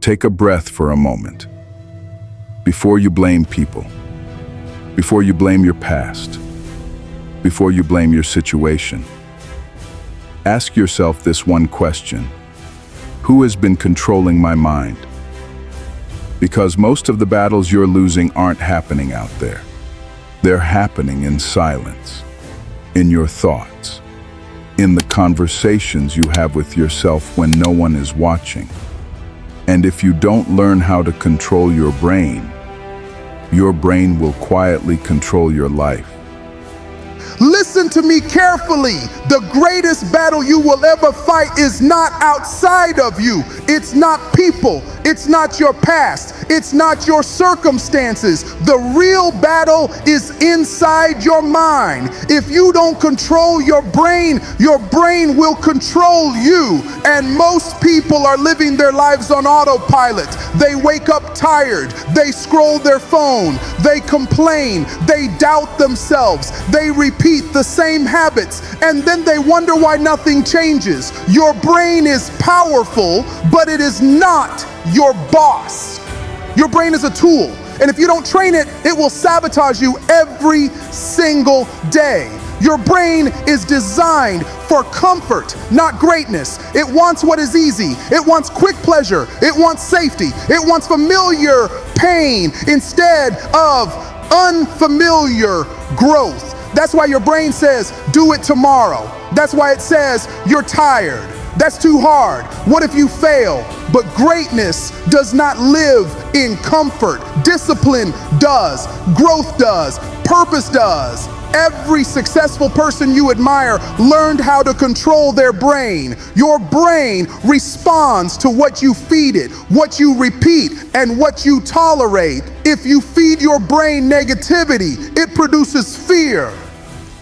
take a breath for a moment. Before you blame people, before you blame your past, before you blame your situation, ask yourself this one question: who has been controlling my mind? Because most of the battles you're losing aren't happening out there. They're happening in silence, in your thoughts, in the conversations you have with yourself when no one is watching. And if you don't learn how to control your brain will quietly control your life. Listen to me carefully. The greatest battle you will ever fight is not outside of you. It's not people. It's not your past. It's not your circumstances. The real battle is inside your mind. If you don't control your brain will control you. And most people are living their lives on autopilot. They wake up tired. They scroll their phone. They complain. They doubt themselves. They repeat the same habits, and then they wonder why nothing changes. Your brain is powerful, but it is not your boss. Your brain is a tool, and if you don't train it, it will sabotage you every single day. Your brain is designed for comfort, not greatness. It wants what is easy. It wants quick pleasure. It wants safety. It wants familiar pain instead of unfamiliar growth. That's why your brain says, do it tomorrow. That's why it says, you're tired. That's too hard. What if you fail? But greatness does not live in comfort. Discipline does. Growth does. Purpose does. Every successful person you admire learned how to control their brain. Your brain responds to what you feed it, what you repeat, and what you tolerate. If you feed your brain negativity, it produces fear.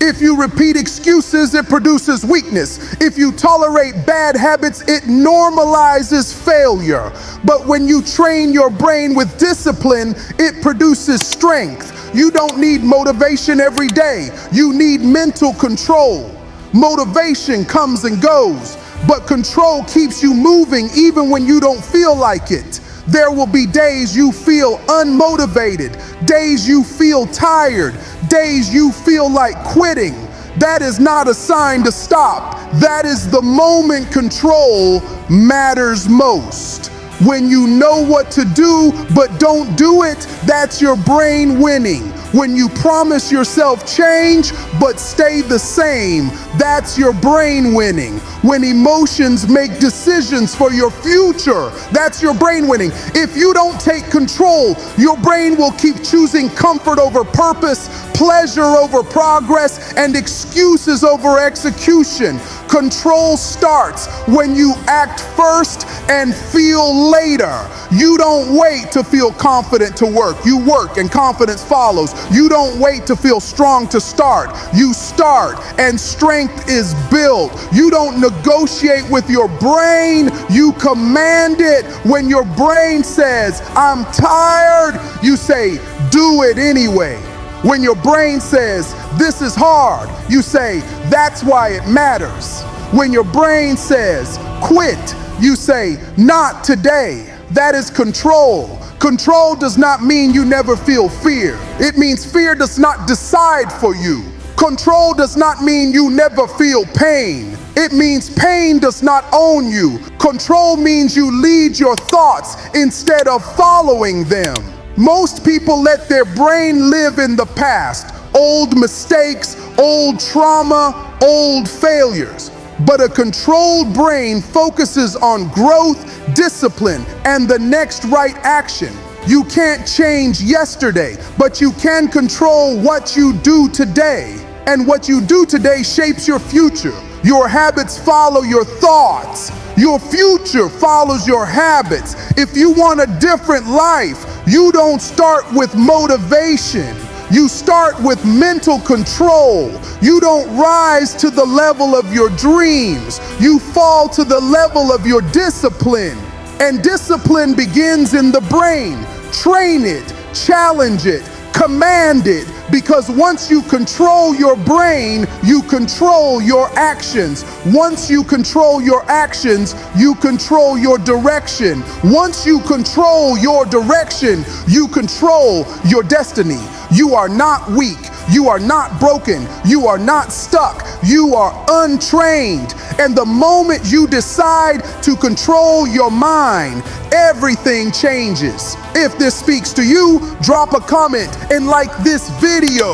If you repeat excuses, it produces weakness. If you tolerate bad habits, it normalizes failure. But when you train your brain with discipline, it produces strength. You don't need motivation every day. You need mental control. Motivation comes and goes, but control keeps you moving even when you don't feel like it. There will be days you feel unmotivated, days you feel tired, days you feel like quitting. That is not a sign to stop. That is the moment control matters most. When you know what to do but don't do it, that's your brain winning. When you promise yourself change but stay the same, that's your brain winning. When emotions make decisions for your future, that's your brain winning. If you don't take control, your brain will keep choosing comfort over purpose, pleasure over progress, and excuses over execution. Control starts when you act first and feel later. You don't wait to feel confident to work. You work and confidence follows. You don't wait to feel strong to start. You start and strength is built. You don't negotiate with your brain. You command it. When your brain says, I'm tired, you say, do it anyway. When your brain says, this is hard, you say, that's why it matters. When your brain says, quit, you say, not today. That is control. Control does not mean you never feel fear. It means fear does not decide for you. Control does not mean you never feel pain. It means pain does not own you. Control means you lead your thoughts instead of following them. Most people let their brain live in the past, old mistakes, old trauma, old failures. But a controlled brain focuses on growth, discipline, and the next right action. You can't change yesterday, but you can control what you do today. And what you do today shapes your future. Your habits follow your thoughts. Your future follows your habits. If you want a different life, you don't start with motivation. You start with mental control. You don't rise to the level of your dreams. You fall to the level of your discipline. And discipline begins in the brain. Train it, challenge it, Command it, because once you control your brain, you control your actions. Once you control your actions, you control your direction. Once you control your direction, you control your destiny. You are not weak. You are not broken. You are not stuck. You are untrained. And the moment you decide to control your mind, everything changes. If this speaks to you, drop a comment and like this video.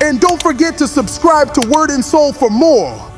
And don't forget to subscribe to Word and Soul for more.